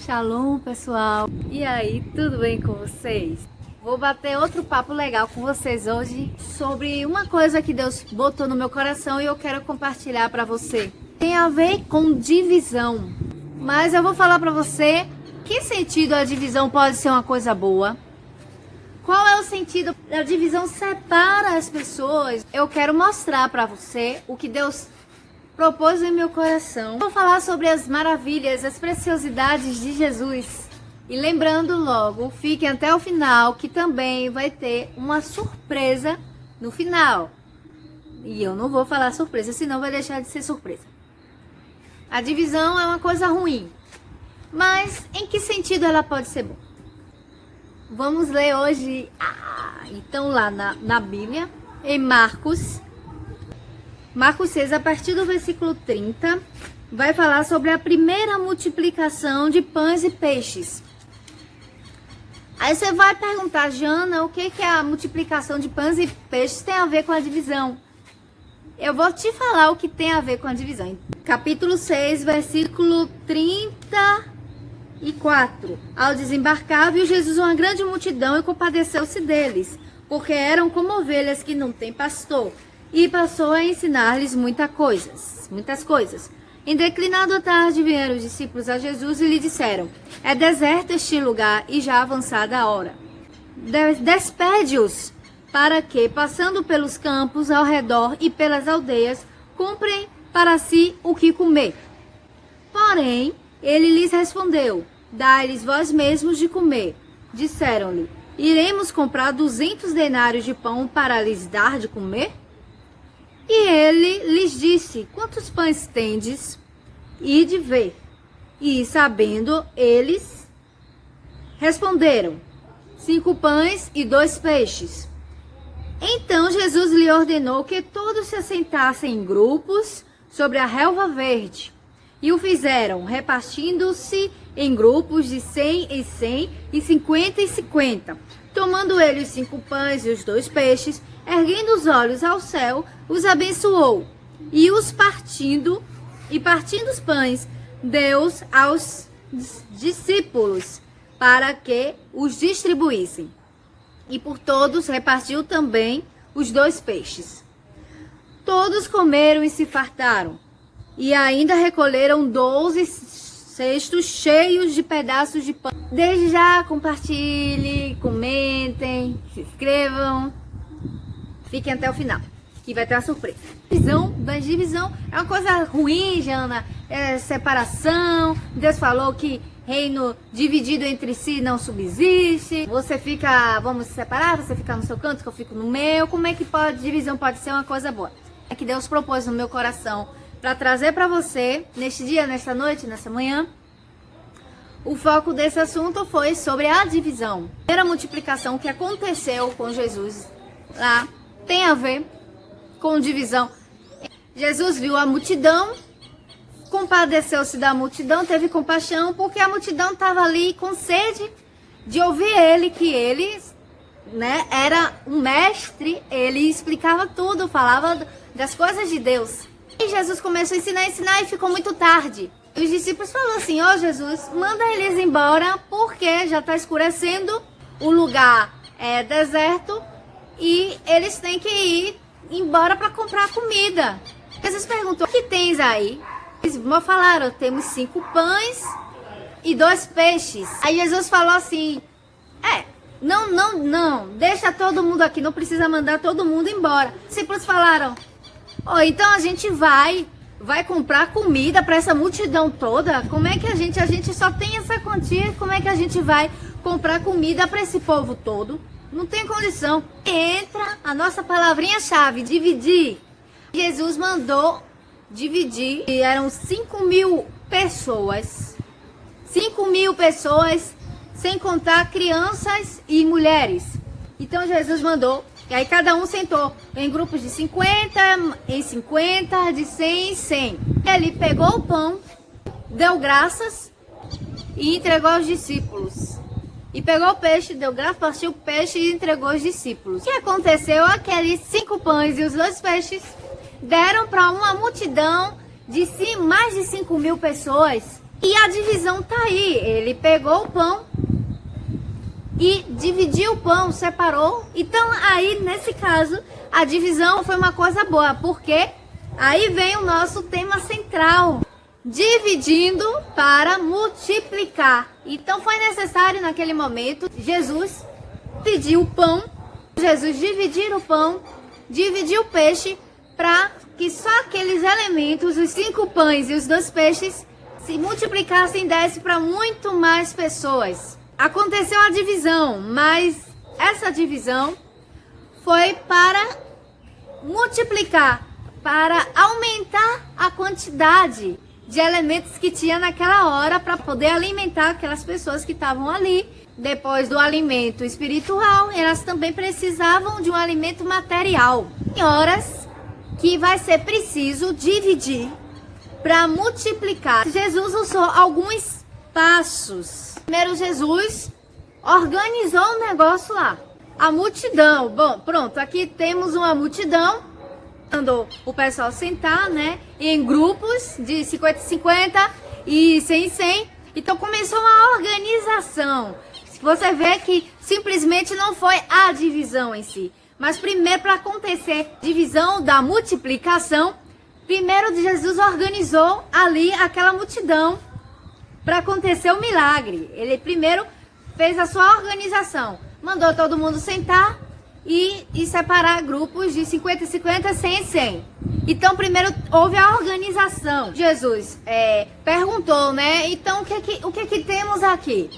Shalom, pessoal! E aí, tudo bem com vocês? Vou bater outro papo legal com vocês hoje sobre uma coisa que Deus botou no meu coração e eu quero compartilhar para você. Tem a ver com divisão, mas eu vou falar para você que sentido a divisão pode ser uma coisa boa. Qual é o sentido? A divisão separa as pessoas. Eu quero mostrar para você o que Deus propôs em meu coração. Vou falar sobre as maravilhas, as preciosidades de Jesus. E lembrando logo, fiquem até o final, que também vai ter uma surpresa no final. E eu não vou falar surpresa, senão vai deixar de ser surpresa. A divisão é uma coisa ruim. Mas em que sentido ela pode ser boa? Vamos ler hoje, então lá na Bíblia, em Marcos 6, a partir do versículo 30, vai falar sobre a primeira multiplicação de pães e peixes. Aí você vai perguntar, Jana, o que é a multiplicação de pães e peixes tem a ver com a divisão? Eu vou te falar o que tem a ver com a divisão. Capítulo 6, versículo 34. Ao desembarcar, viu Jesus uma grande multidão e compadeceu-se deles, porque eram como ovelhas que não têm pastor. E passou a ensinar-lhes muitas coisas. Em declinado a tarde, vieram os discípulos a Jesus e lhe disseram: é deserto este lugar e já avançada a hora. Despede-os, para que, passando pelos campos ao redor e pelas aldeias, comprem para si o que comer. Porém, ele lhes respondeu: dai-lhes vós mesmos de comer. Disseram-lhe: iremos comprar 200 denários de pão para lhes dar de comer? E ele lhes disse: quantos pães tendes? Ide ver. E sabendo eles, responderam: 5 pães e 2 peixes. Então Jesus lhe ordenou que todos se assentassem em grupos sobre a relva verde. E o fizeram, repartindo-se em grupos de 100 em 100 e 50 em 50. Tomando ele os 5 pães e os 2 peixes, erguendo os olhos ao céu, os abençoou. E partindo os pães, deu-os aos discípulos, para que os distribuíssem. E por todos repartiu também os 2 peixes. Todos comeram e se fartaram. E ainda recolheram 12 cestos cheios de pedaços de pão. Desde já, compartilhem, comentem, se inscrevam. Fiquem até o final, que vai ter uma surpresa. Divisão é uma coisa ruim, Jana. É separação. Deus falou que reino dividido entre si não subsiste. Você fica, vamos se separar, você fica no seu canto, que eu fico no meu. Como é que divisão pode ser uma coisa boa? É que Deus propôs no meu coração para trazer para você, neste dia, nesta noite, nessa manhã. O foco desse assunto foi sobre a divisão. A primeira multiplicação que aconteceu com Jesus lá tem a ver com divisão. Jesus viu a multidão, compadeceu-se da multidão, teve compaixão, porque a multidão estava ali com sede de ouvir ele, que ele, era um mestre, ele explicava tudo, falava das coisas de Deus. E Jesus começou a ensinar e ficou muito tarde. E os discípulos falaram assim: Jesus, manda eles embora, porque já está escurecendo, o lugar é deserto e eles têm que ir embora para comprar comida. Jesus perguntou: o que tens aí? Eles falaram: temos 5 pães e 2 peixes. Aí Jesus falou assim: não, deixa todo mundo aqui, não precisa mandar todo mundo embora. Os discípulos falaram: então a gente vai comprar comida para essa multidão toda? Como é que a gente só tem essa quantia, como é que a gente vai comprar comida para esse povo todo? Não tem condição. Entra a nossa palavrinha-chave, dividir. Jesus mandou dividir, e eram 5.000 pessoas. 5.000 pessoas, sem contar crianças e mulheres. Então Jesus mandou, e aí cada um sentou em grupos de 50 em 50, de 100 em 100. Ele pegou o pão, deu graças e entregou aos discípulos. E pegou o peixe, deu graças, partiu o peixe e entregou aos discípulos. O que aconteceu? Aqueles 5 pães e os 2 peixes deram para uma multidão de mais de 5.000 pessoas. E a divisão tá aí. Ele pegou o pão e dividiu o pão, separou. Então aí, nesse caso, a divisão foi uma coisa boa, porque aí vem o nosso tema central, dividindo para multiplicar. Então foi necessário naquele momento, Jesus pediu o pão, Jesus dividir o pão, dividir o peixe, para que só aqueles elementos, os 5 pães e os 2 peixes, se multiplicassem e desse para muito mais pessoas. Aconteceu a divisão, mas essa divisão foi para multiplicar, para aumentar a quantidade de elementos que tinha naquela hora para poder alimentar aquelas pessoas que estavam ali. Depois do alimento espiritual, elas também precisavam de um alimento material. Tem horas que vai ser preciso dividir para multiplicar. Jesus usou alguns passos. Primeiro, Jesus organizou o negócio lá. A multidão. Bom, pronto, aqui temos uma multidão. Mandou o pessoal sentar, né? Em grupos de 50-50 e 100-100. Então começou uma organização. Você vê que simplesmente não foi a divisão em si. Mas primeiro, para acontecer divisão da multiplicação, primeiro Jesus organizou ali aquela multidão para acontecer o milagre. Ele primeiro fez a sua organização. Mandou todo mundo sentar e separar grupos de 50-50, 100-100. Então, primeiro houve a organização. Jesus perguntou, né? Então, o que temos aqui?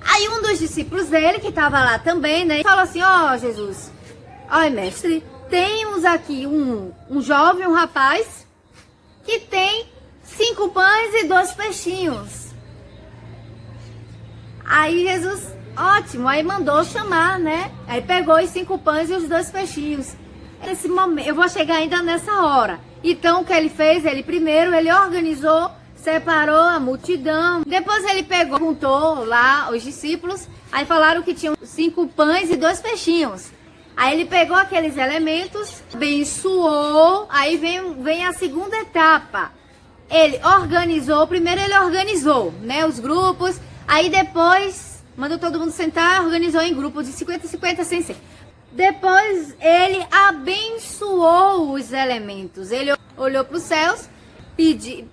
Aí um dos discípulos dele, que estava lá também, né? Falou assim, ó Jesus, olha mestre, temos aqui um jovem, um rapaz, que tem 5 pães e 2 peixinhos. Aí Jesus, ótimo, aí mandou chamar, né? Aí pegou os 5 pães e os 2 peixinhos. Nesse momento, eu vou chegar ainda nessa hora. Então o que ele fez? Ele organizou, separou a multidão. Depois ele perguntou lá os discípulos. Aí falaram que tinham 5 pães e 2 peixinhos. Aí ele pegou aqueles elementos, abençoou. Aí vem a segunda etapa. Ele organizou, primeiro ele organizou, né, os grupos. Aí depois mandou todo mundo sentar, organizou em grupos de 50-50, 100-100. Depois ele abençoou os elementos. Ele olhou para os céus,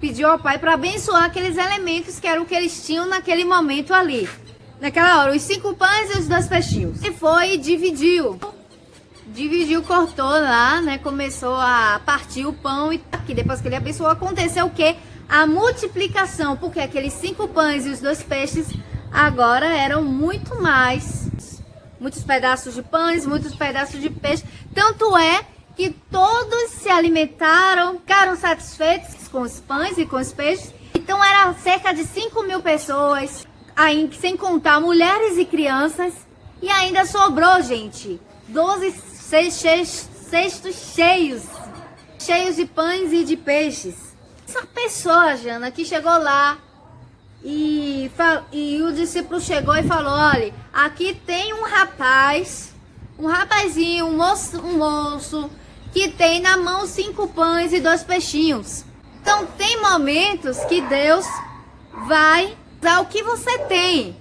pediu ao Pai para abençoar aqueles elementos que eram o que eles tinham naquele momento ali. Naquela hora, os 5 pães e os 2 peixinhos. E foi e dividiu, cortou lá, né? Começou a partir o pão e aqui, depois que ele abençoou, aconteceu o quê? A multiplicação, porque aqueles 5 pães e os 2 peixes agora eram muito mais. Muitos pedaços de pães, muitos pedaços de peixe. Tanto é que todos se alimentaram, ficaram satisfeitos com os pães e com os peixes. Então era cerca de 5.000 pessoas, aí, sem contar mulheres e crianças. E ainda sobrou, gente, 12 cestos cheios de pães e de peixes. Essa pessoa, Jana, que chegou lá e o discípulo chegou e falou, olha, aqui tem um rapazinho, um moço, que tem na mão 5 pães e 2 peixinhos. Então tem momentos que Deus vai dar o que você tem.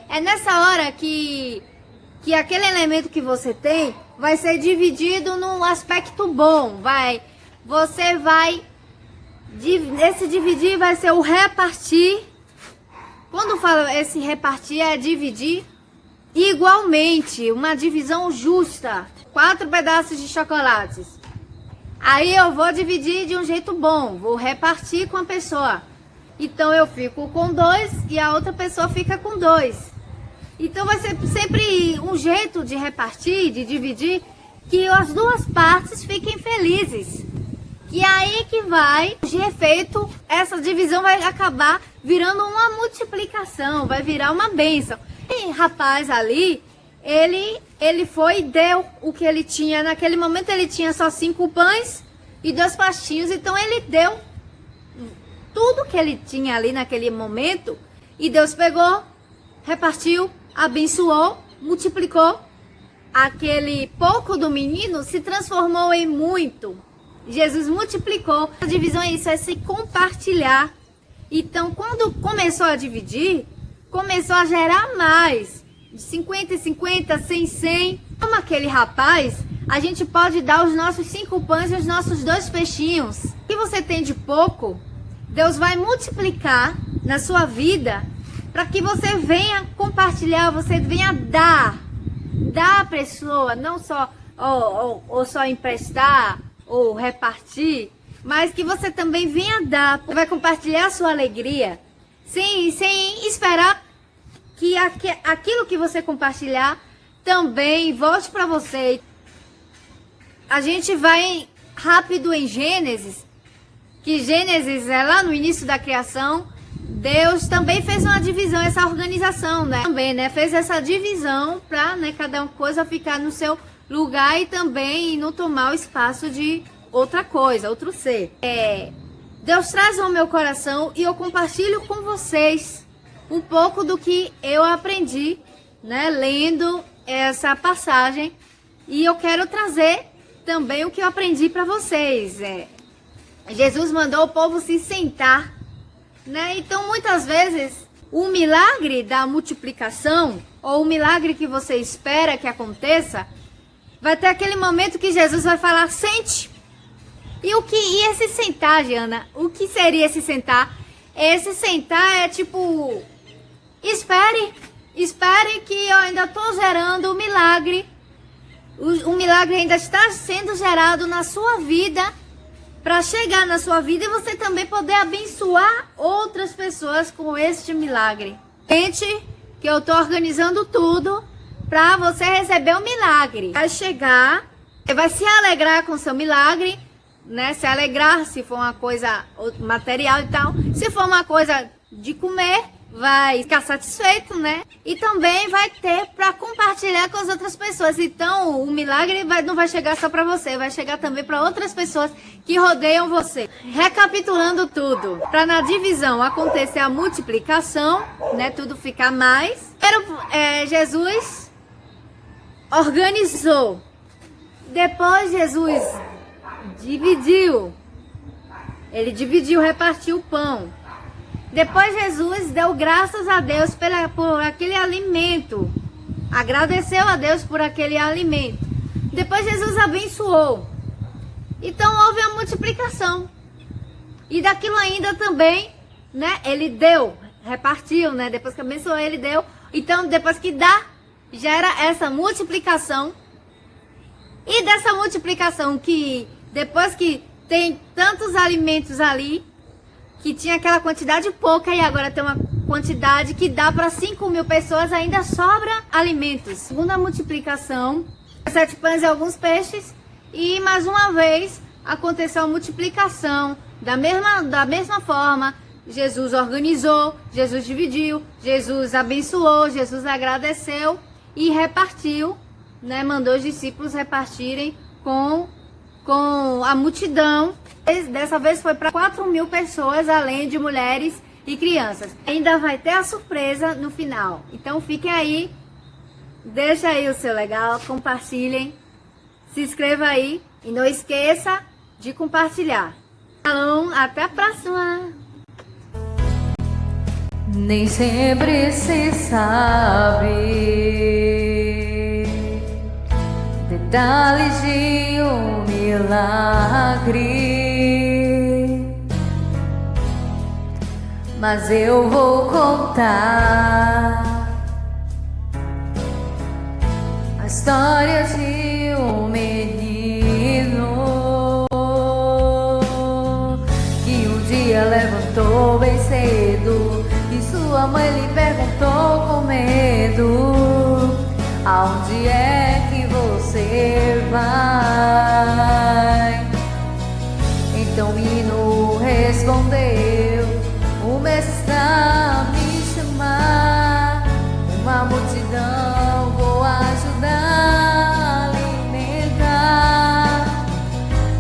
É nessa hora que aquele elemento que você tem vai ser dividido num aspecto bom. Esse dividir vai ser o repartir. Quando falo esse repartir, é dividir igualmente, uma divisão justa. 4 pedaços de chocolates. Aí eu vou dividir de um jeito bom, vou repartir com a pessoa. Então eu fico com 2 e a outra pessoa fica com 2. Então vai ser sempre um jeito de repartir, de dividir, que as duas partes fiquem felizes. E aí que vai, de efeito, essa divisão vai acabar virando uma multiplicação, vai virar uma bênção. E rapaz ali, ele foi e deu o que ele tinha. Naquele momento ele tinha só 5 pães e 2 pastinhos, então ele deu tudo que ele tinha ali naquele momento. E Deus pegou, repartiu, abençoou, multiplicou. Aquele pouco do menino se transformou em muito. Jesus multiplicou. A divisão é isso, é se compartilhar. Então, quando começou a dividir, começou a gerar mais, de 50 em 50, 100 em 100. Como aquele rapaz, a gente pode dar os nossos 5 pães e os nossos 2 peixinhos. O que você tem de pouco, Deus vai multiplicar na sua vida para que você venha compartilhar, você venha dar a pessoa, não só ou só emprestar ou repartir, mas que você também venha dar, vai compartilhar a sua alegria, sem esperar que aquilo que você compartilhar também volte para você. A gente vai rápido em Gênesis, que Gênesis é lá no início da criação. Deus também fez uma divisão, essa organização, né? Também, né? Fez essa divisão para, né, cada coisa ficar no seu lugar e também não tomar o espaço de outra coisa, outro ser. Deus traz ao meu coração e eu compartilho com vocês um pouco do que eu aprendi, né, lendo essa passagem, e eu quero trazer também o que eu aprendi para vocês. Jesus mandou o povo se sentar, né? Então, muitas vezes, o milagre da multiplicação, ou o milagre que você espera que aconteça, vai ter aquele momento que Jesus vai falar, sente. E esse sentar, Giana? O que seria esse sentar? Esse sentar é tipo, espere que eu ainda estou gerando o milagre. O milagre ainda está sendo gerado na sua vida, para chegar na sua vida e você também poder abençoar outras pessoas com este milagre. Gente, que eu estou organizando tudo para você receber o milagre. Vai chegar, você vai se alegrar com o seu milagre, né? Se alegrar se for uma coisa material e tal. Se for uma coisa de comer, vai ficar satisfeito, né? E também vai ter para compartilhar com as outras pessoas. Então, o milagre não vai chegar só para você, vai chegar também para outras pessoas que rodeiam você. Recapitulando tudo, para na divisão acontecer a multiplicação, né? Tudo ficar mais. Jesus organizou. Depois Jesus dividiu. Ele dividiu, repartiu o pão. Depois Jesus deu graças a Deus por aquele alimento. Agradeceu a Deus por aquele alimento. Depois Jesus abençoou. Então houve a multiplicação. E daquilo ainda também, né? Ele deu, repartiu, né? Depois que abençoou, ele deu. Então depois que dá, gera essa multiplicação. E dessa multiplicação que depois que tem tantos alimentos ali, que tinha aquela quantidade pouca e agora tem uma quantidade que dá para 5.000 pessoas, ainda sobra alimentos. Segunda multiplicação, 7 pães e alguns peixes, e mais uma vez aconteceu a multiplicação. Da mesma forma, Jesus organizou, Jesus dividiu, Jesus abençoou, Jesus agradeceu e repartiu, né? Mandou os discípulos repartirem com a multidão. Dessa vez foi para 4.000 pessoas, além de mulheres e crianças. Ainda vai ter a surpresa no final. Então fiquem aí, deixa aí o seu legal, compartilhem, se inscreva aí e não esqueça de compartilhar. Então, até a próxima! Nem sempre se sabe detalhes de um milagre, mas eu vou contar a história de um menino que um dia levantou bem cedo e sua mãe lhe perguntou com medo: aonde é que você vai? Então o menino respondeu: o mestre está a me chamar, uma multidão vou ajudar a alimentar.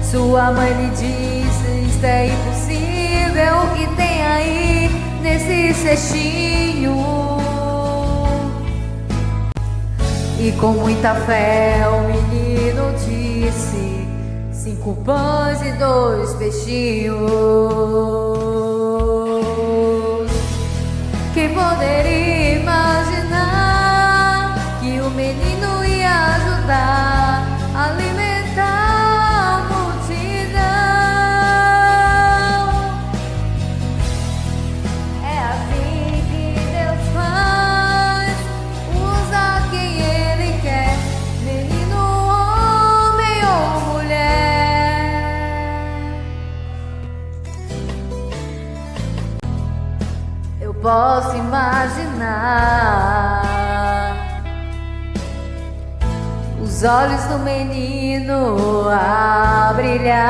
Sua mãe lhe disse: isto é impossível, o que tem aí nesse cestinho? E com muita fé o menino disse: 5 pães e 2 peixinhos. Quem poderia imaginar os olhos do menino a brilhar.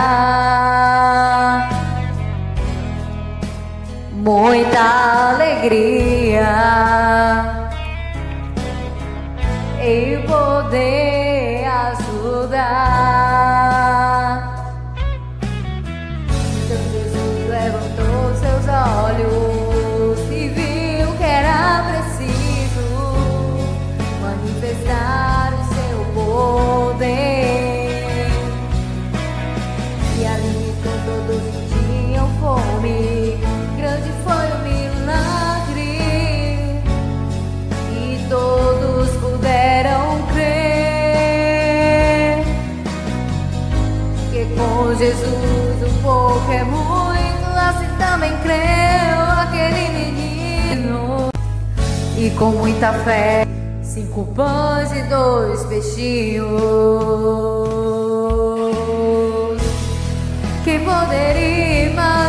Muita alegria em poder ajudar. Então Jesus levantou seus olhos e viu que era preciso manifestar o seu poder. E alimentou todos que tinham fome. Grande foi o milagre e todos puderam crer que com Jesus o pouco é muito. Assim também creu aquele menino, e com muita fé 5 pães e 2 peixinhos. Quem poderia imaginar